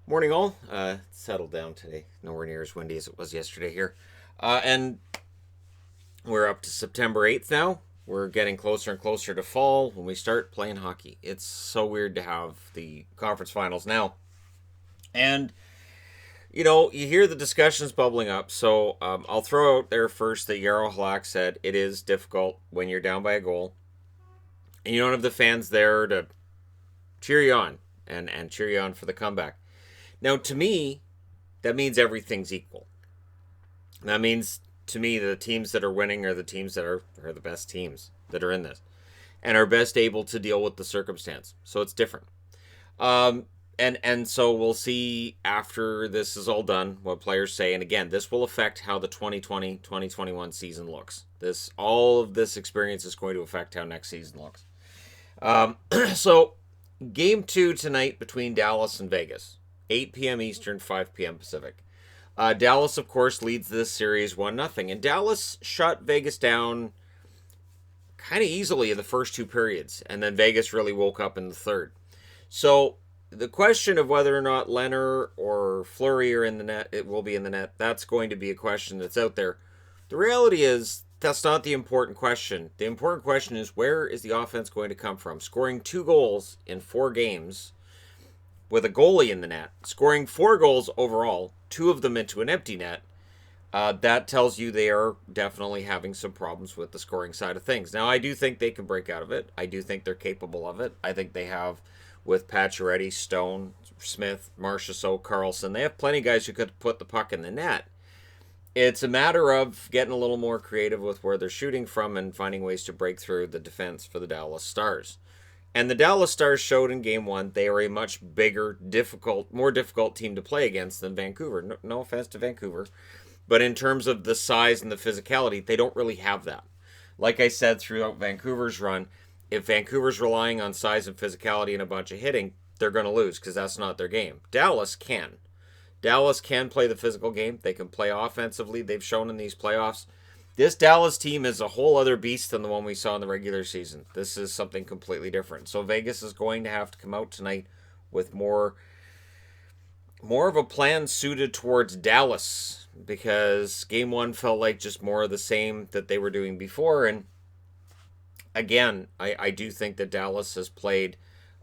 Morning, all. Settled down today. Nowhere near as windy as it was yesterday here. And we're up to September 8th now. We're getting closer and closer to fall when we start playing hockey. It's so weird to have the conference finals now. And, you hear the discussions bubbling up. So I'll throw out there first that Yarrow Halak said it is difficult when you're down by a goal and you don't have the fans there to cheer you on and cheer you on for the comeback. Now, to me, that means everything's equal. That means to me the teams that are winning are the teams that are the best teams that are in this and are best able to deal with the circumstance. So it's different. And so we'll see after this is all done what players say. And again, this will affect how the 2020-2021 season looks. All of this experience is going to affect how next season looks. So game 2 tonight between Dallas and Vegas. 8 p.m. Eastern, 5 p.m. Pacific. Dallas, of course, leads this series 1-0. And Dallas shut Vegas down kind of easily in the first two periods. And then Vegas really woke up in the third. So the question of whether or not Leonard or Fleury are in the net, it will be in the net, that's going to be a question that's out there. The reality is that's not the important question. The important question is where is the offense going to come from? Scoring 2 goals in 4 games with a goalie in the net, scoring 4 goals overall, 2 of them into an empty net, that tells you they are definitely having some problems with the scoring side of things. Now, I do think they can break out of it. I do think they're capable of it. I think they have, with Pacioretty, Stone, Smith, Marchessault, Carlson, they have plenty of guys who could put the puck in the net. It's a matter of getting a little more creative with where they're shooting from and finding ways to break through the defense for the Dallas Stars. And the Dallas Stars showed in game 1 they are a much bigger, more difficult team to play against than Vancouver. No offense to Vancouver. But in terms of the size and the physicality, they don't really have that. Like I said throughout Vancouver's run, if Vancouver's relying on size and physicality and a bunch of hitting, they're going to lose because that's not their game. Dallas can. Dallas can play the physical game. They can play offensively. They've shown in these playoffs. This Dallas team is a whole other beast than the one we saw in the regular season. This is something completely different. So Vegas is going to have to come out tonight with more of a plan suited towards Dallas because game 1 felt like just more of the same that they were doing before. And again, I do think that Dallas has played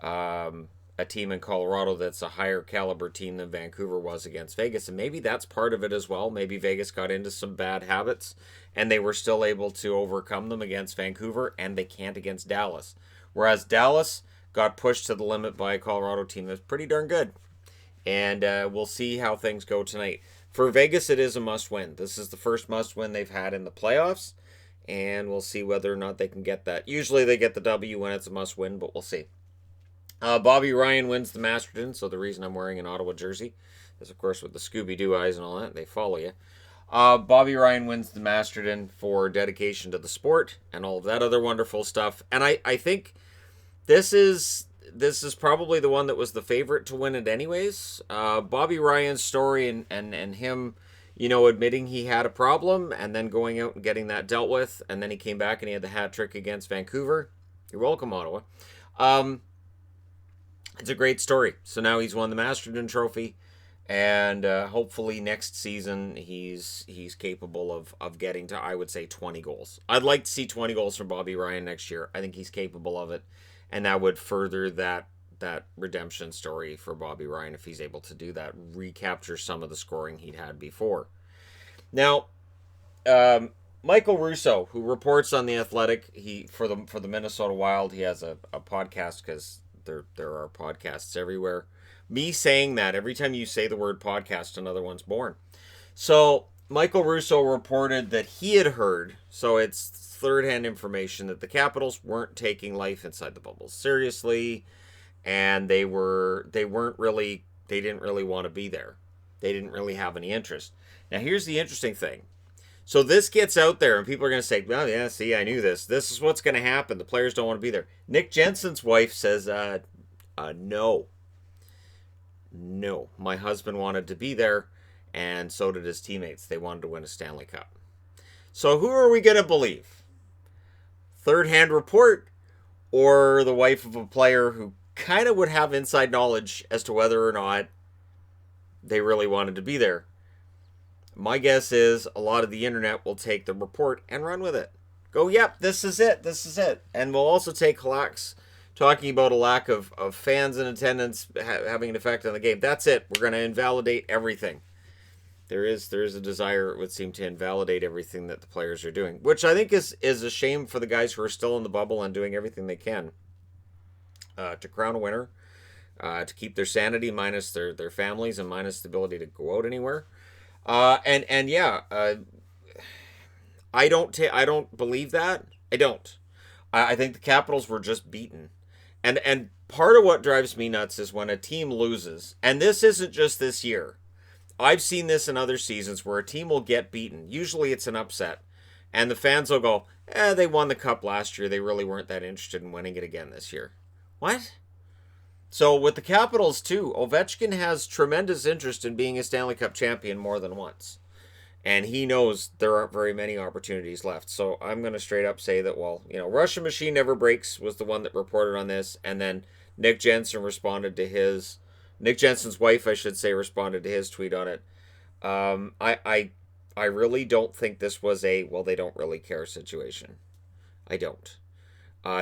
a team in Colorado that's a higher caliber team than Vancouver was against Vegas. And maybe that's part of it as well. Maybe Vegas got into some bad habits and they were still able to overcome them against Vancouver and they can't against Dallas. Whereas Dallas got pushed to the limit by a Colorado team that's pretty darn good. And we'll see how things go tonight. For Vegas, it is a must win. This is the first must win they've had in the playoffs. And we'll see whether or not they can get that. Usually they get the W when it's a must win, but we'll see. Bobby Ryan wins the Masterton, so the reason I'm wearing an Ottawa jersey is, of course, with the Scooby-Doo eyes and all that, they follow you. Bobby Ryan wins the Masterton for dedication to the sport and all of that other wonderful stuff. And I think this is probably the one that was the favorite to win it anyways. Bobby Ryan's story and him, admitting he had a problem and then going out and getting that dealt with, and then he came back and he had the hat trick against Vancouver. You're welcome, Ottawa. It's a great story. So now he's won the Masterton Trophy, and hopefully next season he's capable of getting to, I would say, 20 goals. I'd like to see 20 goals from Bobby Ryan next year. I think he's capable of it, and that would further that redemption story for Bobby Ryan if he's able to do that, recapture some of the scoring he'd had before. Now, Michael Russo, who reports on The Athletic, he for the Minnesota Wild, he has a podcast because there are podcasts everywhere. Me saying that, every time you say the word podcast, another one's born. So Michael Russo reported that he had heard, so it's third-hand information, that the Capitals weren't taking life inside the bubble seriously, and they didn't really want to be there. They didn't really have any interest. Now here's the interesting thing. So this gets out there, and people are going to say, well, yeah, see, I knew this. This is what's going to happen. The players don't want to be there. Nick Jensen's wife says, no. No. My husband wanted to be there, and so did his teammates. They wanted to win a Stanley Cup. So who are we going to believe? Third-hand report or the wife of a player who kind of would have inside knowledge as to whether or not they really wanted to be there. My guess is a lot of the internet will take the report and run with it. Go, yep, this is it, this is it. And we'll also take Halak's talking about a lack of fans in attendance having an effect on the game. That's it. We're going to invalidate everything. There is a desire, it would seem, to invalidate everything that the players are doing, which I think is a shame for the guys who are still in the bubble and doing everything they can to crown a winner, to keep their sanity minus their families and minus the ability to go out anywhere. I don't believe that. I don't. I think the Capitals were just beaten. And part of what drives me nuts is when a team loses, and this isn't just this year. I've seen this in other seasons where a team will get beaten. Usually it's an upset. And the fans will go, they won the cup last year. They really weren't that interested in winning it again this year. What? So with the Capitals too, Ovechkin has tremendous interest in being a Stanley Cup champion more than once. And he knows there aren't very many opportunities left. So I'm going to straight up say that, Russian Machine Never Breaks was the one that reported on this. And then Nick Jensen's wife, I should say, responded to his tweet on it. I really don't think this was they don't really care situation. I don't.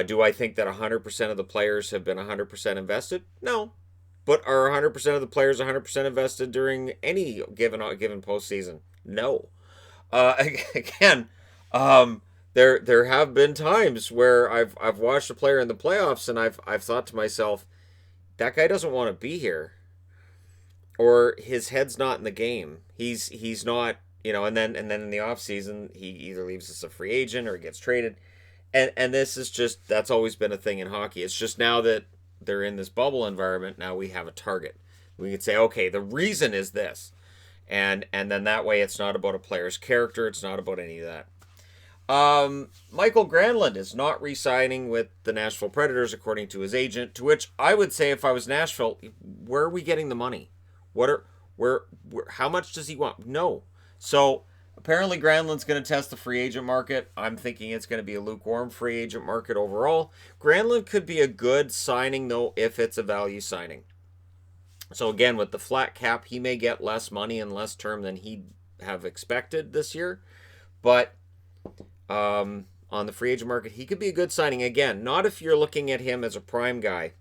Do I think that 100% of the players have been 100% invested? No. But are 100% of the players 100% invested during any given postseason? No. Again, there have been times where I've watched a player in the playoffs and I've thought to myself, that guy doesn't want to be here, or his head's not in the game. He's not, and then in the off season he either leaves as a free agent or gets traded, and this is just, that's always been a thing in hockey. It's just now that they're in this bubble environment, now we have a target. We can say, okay, the reason is this, and then that way it's not about a player's character. It's not about any of that. Michael Granlund is not re-signing with the Nashville Predators, according to his agent, to which I would say, if I was Nashville, where are we getting the money? How much does he want? No. So apparently Granlund's going to test the free agent market. I'm thinking it's going to be a lukewarm free agent market overall. Granlund could be a good signing, though, if it's a value signing. So again, with the flat cap, he may get less money and less term than he'd have expected this year. But on the free agent market, he could be a good signing. Again, not if you're looking at him as a prime guy,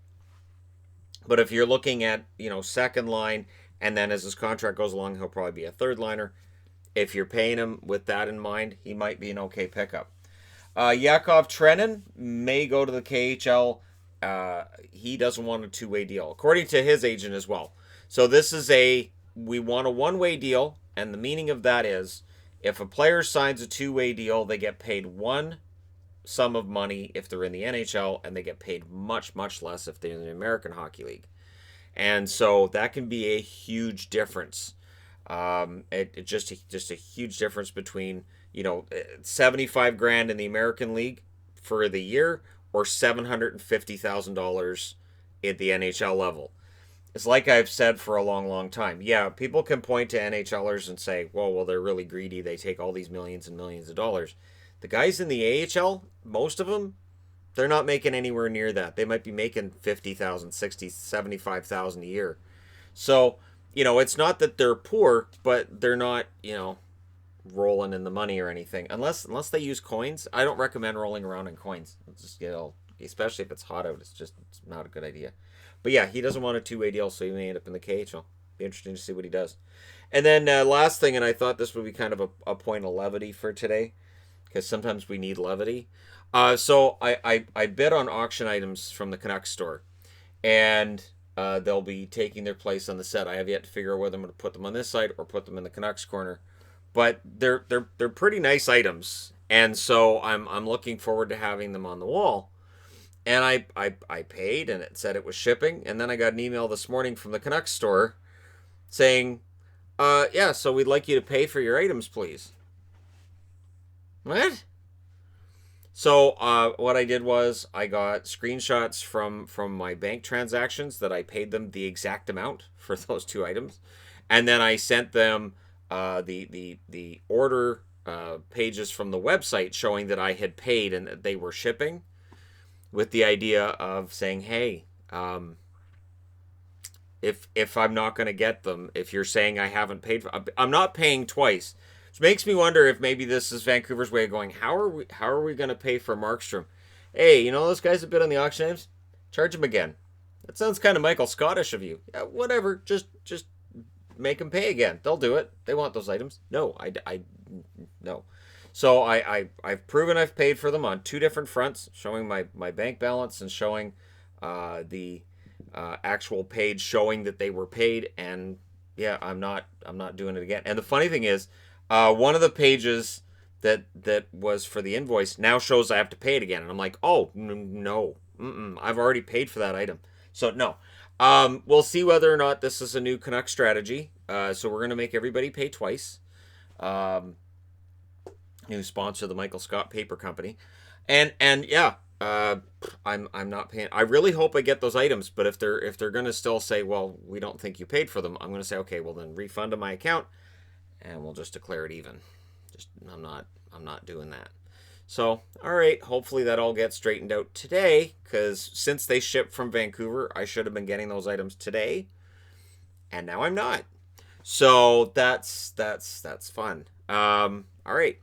but if you're looking at, second line, and then as his contract goes along, he'll probably be a third liner. If you're paying him with that in mind, he might be an okay pickup. Yakov Trenin may go to the KHL. He doesn't want a two-way deal, according to his agent as well. So this is we want a one-way deal, and the meaning of that is, if a player signs a two-way deal, they get paid one sum of money if they're in the NHL, and they get paid much, much less if they're in the American Hockey League. And so that can be a huge difference. It just a huge difference between, $75,000 in the American League for the year or $750,000 at the NHL level. It's like I've said for a long, long time. Yeah, people can point to NHLers and say, well, they're really greedy. They take all these millions and millions of dollars. The guys in the AHL, most of them, they're not making anywhere near that. They might be making $50,000, $60,000, $75,000 a year. So, it's not that they're poor, but they're not, rolling in the money or anything. Unless they use coins. I don't recommend rolling around in coins. It's just, especially if it's hot out, it's not a good idea. But yeah, he doesn't want a two-way deal, so he may end up in the KHL. Be interesting to see what he does. And then last thing, and I thought this would be kind of a point of levity for today, because sometimes we need levity. So I bid on auction items from the Canucks store, and they'll be taking their place on the set. I have yet to figure out whether I'm going to put them on this side or put them in the Canucks corner. But they're pretty nice items, and so I'm looking forward to having them on the wall. And I paid, and it said it was shipping, and then I got an email this morning from the Canucks store saying, so we'd like you to pay for your items, please. What? So what I did was I got screenshots from my bank transactions that I paid them the exact amount for those two items, and then I sent them the order pages from the website showing that I had paid and that they were shipping, with the idea of saying, hey, if I'm not going to get them, if you're saying I haven't paid for, I'm not paying twice. Which makes me wonder if maybe this is Vancouver's way of going, how are we going to pay for Markstrom? Hey, you know those guys that bid on the auction items? Charge them again. That sounds kind of Michael Scottish of you. Yeah, whatever. Just make them pay again. They'll do it. They want those items. No, no. So I've proven I've paid for them on two different fronts, showing my bank balance and showing the actual page showing that they were paid. And yeah, I'm not doing it again. And the funny thing is, one of the pages that was for the invoice now shows I have to pay it again, and I'm like, oh no, I've already paid for that item. So no. We'll see whether or not this is a new Canuck strategy. So we're gonna make everybody pay twice. New sponsor, the Michael Scott Paper Company, and yeah, I'm not paying. I really hope I get those items, but if they're gonna still say, well, we don't think you paid for them, I'm gonna say, okay, well then refund to my account, and we'll just declare it even. I'm not doing that. So, all right, hopefully that all gets straightened out today, because since they shipped from Vancouver, I should have been getting those items today, and now I'm not. So that's fun. All right.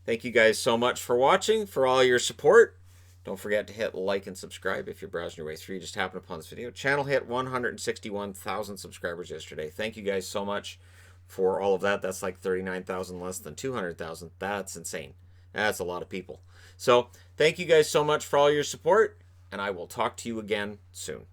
Thank you guys so much for watching, for all your support. Don't forget to hit like and subscribe if you're browsing your way through. You just happened upon this video. Channel hit 161,000 subscribers yesterday. Thank you guys so much for all of that. That's like 39,000 less than 200,000. That's insane. That's a lot of people. So thank you guys so much for all your support, and I will talk to you again soon.